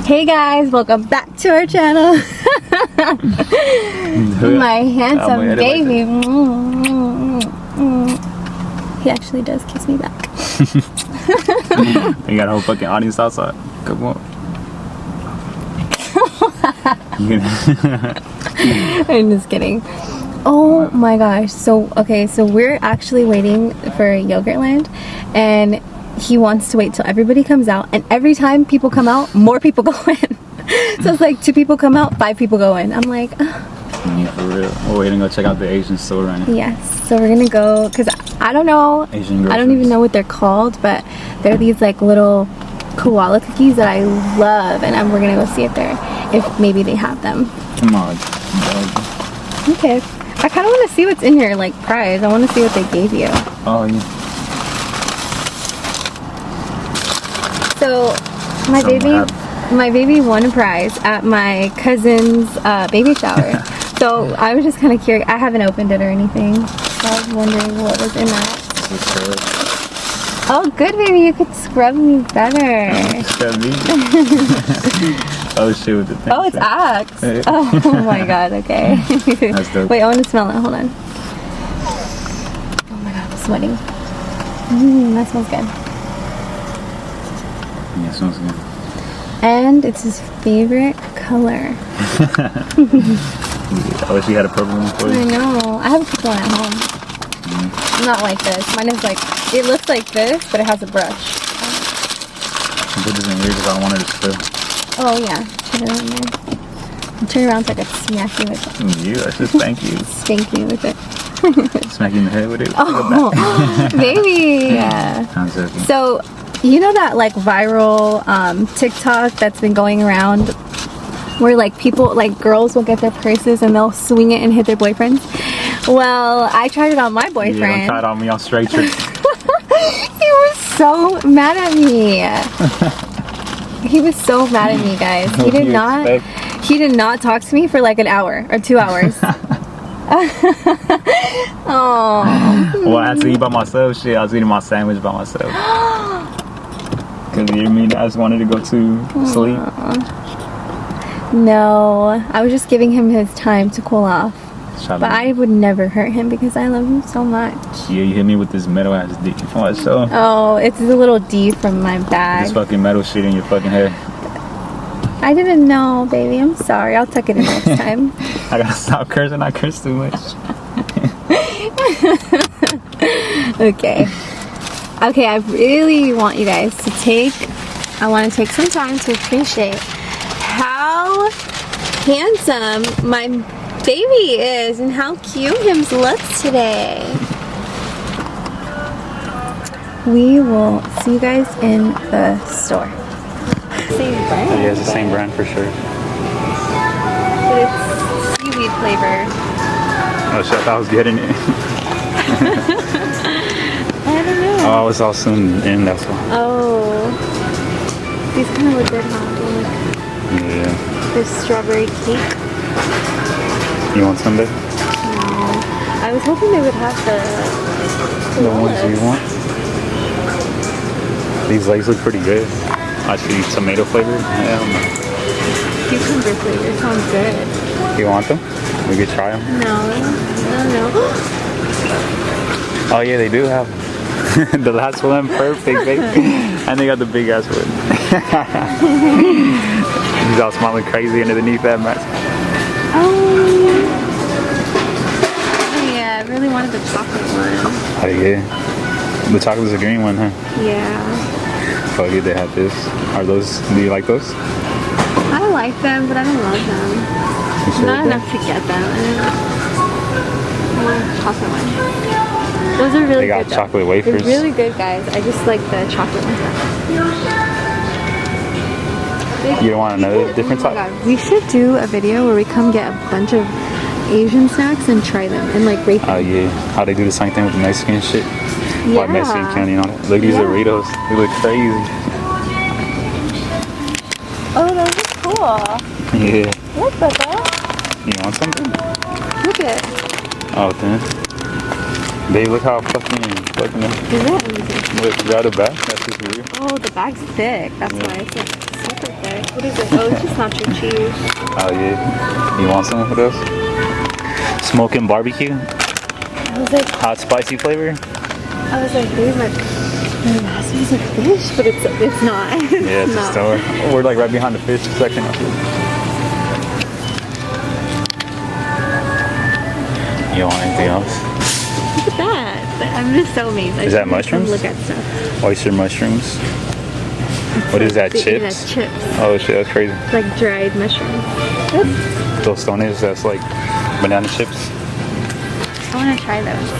Hey guys, welcome back to our channel. My handsome baby. He actually does kiss me back. You got a whole fucking audience outside. Come on. I'm just kidding. Oh my gosh. So we're actually waiting for Yogurtland, and he wants to wait till everybody comes out, and every time people come out, more people go in. So it's like 2 people come out, 5 people go in. I'm like, yeah, for real. We're waiting to go check out the Asian store right now. yes. So we're gonna go, because I don't know, I don't even know what they're called, but they're these like little koala cookies that I love, and we're gonna go see if maybe they have them. Come on. Okay. I kind of want to see what's in your like prize. I want to see what they gave you. Oh yeah. So my baby won a prize at my cousin's baby shower. So I was just kind of curious. I haven't opened it or anything, so I was wondering what was in that. Oh, good, baby. You could scrub me better. Scrub me. Oh shit, with the thing. Oh, it's Axe. Oh my god. Okay. That's dope. Wait, I want to smell it. Hold on. Oh my god, I'm sweating. That smells good. Yeah, smells good. And it's his favorite color. I wish you had a purple one for you. I know. I have a purple one at home. Not like this. Mine is like, it looks like this, but it has a brush. Put this in here because I don't want it to spill. Oh yeah, put it in there. I'll turn around so I can smack you with it. You, I should spank you. Spank you with it. Smack you in the head with it. Oh, baby. Yeah. I'm joking. So, you know that like viral TikTok that's been going around where like people, like girls will get their purses and they'll swing it and hit their boyfriends? Well, I tried it on my boyfriend. Yeah, don't try it on me on straight trick. He was so mad at me. He was so mad at me, guys. He did not talk to me for like an hour or 2 hours. Oh. Well, I had to eat by myself. Shit, I was eating my sandwich by myself. Cause you mean I just wanted to go to sleep. No, I was just giving him his time to cool off. But I would never hurt him because I love him so much. Yeah, you hit me with this metal ass D from my show. Oh, it's a little D from my bag. This fucking metal shit in your fucking head. I didn't know, baby. I'm sorry. I'll tuck it in next time. I gotta stop cursing. I curse too much. Okay. Okay, I really want you guys to take some time to appreciate how handsome my baby is and how cute him looks today. We will see you guys in the store. Same brand. Yeah, it's the same brand for sure. But it's seaweed flavor. Oh shit, I thought I was getting it. I don't know. Oh, I was all soon in, that's why. Oh. These kind of look good, huh? Yeah. This strawberry cake. You want some, babe? No. I was hoping they would have the ones you want? These legs look pretty good. Actually, tomato flavor? Hell no. Cucumber flavor sounds good. You want them? We could try them. No. Oh yeah, they do have them. The last one, perfect, babe. And they got the big ass one. He's all smiling crazy underneath that mask. Oh yeah, I really wanted the chocolate one. Oh yeah. The chocolate is a green one, huh? Yeah. Oh yeah, they have this. Are those, do you like those? I like them, but I don't love them. Sure Not enough to get them. I want the chocolate one. Those are really good. They got chocolate wafers. They're really good, guys. I just like the chocolate ones. You don't want another different type? Oh my god, we should do a video where we come get a bunch of Asian snacks and try them and like rate them. Oh yeah, how they do the same thing with the Mexican shit. Yeah. Like Mexican candy and all that. Look, these Doritos. They look crazy. Oh, those are cool. Yeah. Look, Bubba. You want something? Look at it. Oh, then. Babe, look how fucking Is it? look, grab the back. That's just weird. Oh, the bag's thick. That's why it's like super thick. What is it? Oh, it's just nacho cheese. Oh yeah. You want some? What else? Smoking barbecue. I was like, Hot spicy flavor. dude, my mask smells like fish, but it's not. Yeah, it's a store. We're like right behind the fish section. You don't want anything else? Look at that. I'm just so amazed. Is that mushrooms? Look at stuff. Oyster mushrooms. What is that? They eat it Chips? as chips. Oh shit, that's crazy. Like dried mushrooms. Tostones, that's like banana chips. I want to try those.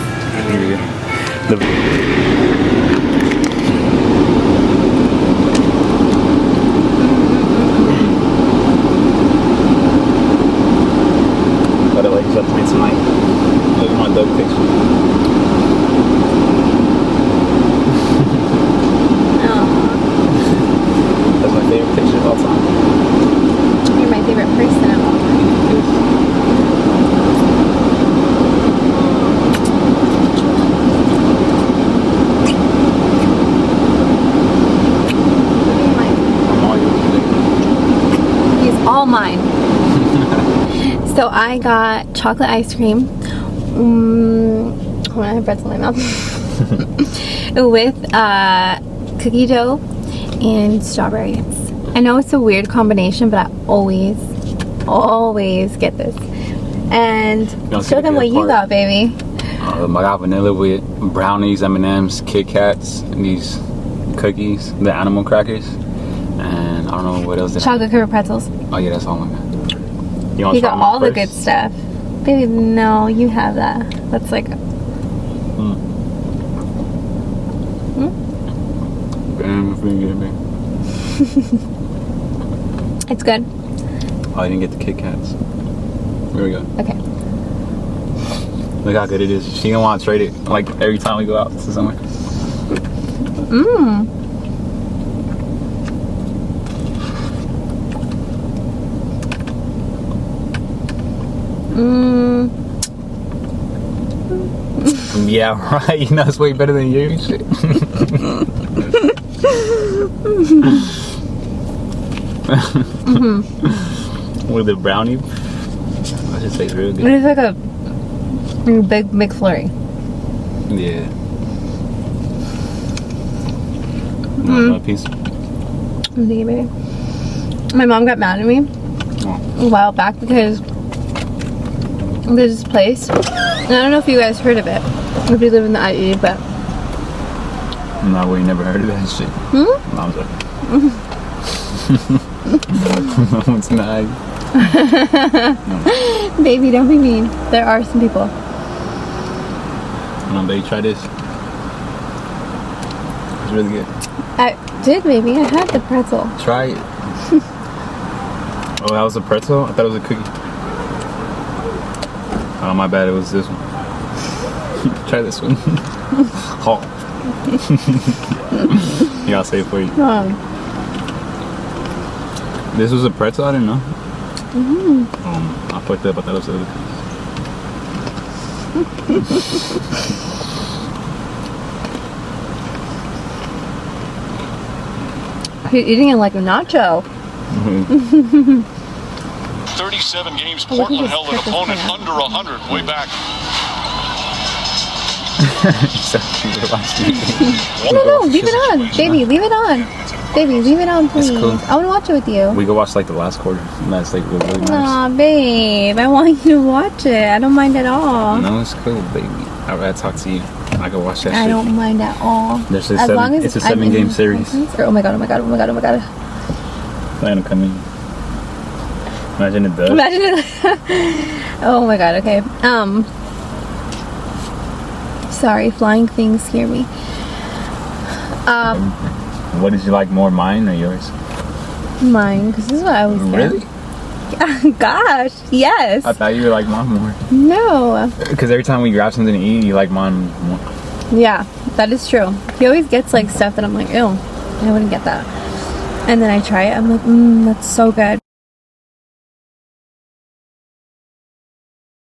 But it like up to me tonight. Look at my dog picture. That's my favorite picture of all time. You're my favorite person of all time. He's all mine. So I got chocolate ice cream. Hold on, I have pretzel in my mouth. With cookie dough and strawberries. I know it's a weird combination, but I always get this. And show them what you got, baby. I got vanilla with brownies, M&Ms, Kit Kats, and these cookies, the animal crackers, and I don't know what else. Chocolate covered pretzels. Oh yeah, that's all I got. You got all the good stuff. Baby, no, you have that. That's like... It's good. Oh, I didn't get the Kit Kats. Here we go. Okay. Look how good it is. She gonna want to trade it like every time we go out to somewhere. Yeah, right. You know it's way better than you. Shit. With the brownie, I should say it's real good. It is like a big McFlurry. Yeah. Another piece. Thank you, baby. My mom got mad at me a while back because there's this place, and I don't know if you guys heard of it, if you live in the IE, but... No, we never heard of that shit. Mom's like... No, it's not. No. Baby, don't be mean. There are some people. Come on, baby, try this. It's really good. I did, baby. I had the pretzel. Try it. Oh, that was a pretzel? I thought it was a cookie. Oh, my bad. It was this one. Try this one. Halt. Yeah, I'll say it for you. This was a pretzel? I didn't know. I fucked up. I thought it was a You're eating it like a nacho. 37 games, Portland held an opponent under 100 way back. No, leave it on. Baby, leave it on. Baby, leave it on, please. Cool. I want to watch it with you. We go watch like the last quarter. And that's like really nice. Aw, babe. I want you to watch it. I don't mind at all. No, it's cool, baby. I'd rather talk to you. I can watch that shit. I don't mind at all. There's a it's a 7-game series. Oh my god, oh my god, oh my god, oh my god. Plan to come in. Imagine it does. Imagine it. Oh my god, okay. Sorry, flying things scare me. What did you like more, mine or yours? Mine, because this is what I was Really? Gosh, yes. I thought you were like mine more. No. Because every time we grab something to eat, you like mine more. Yeah, that is true. He always gets like stuff that I'm like, ew, I wouldn't get that. And then I try it, I'm like, that's so good.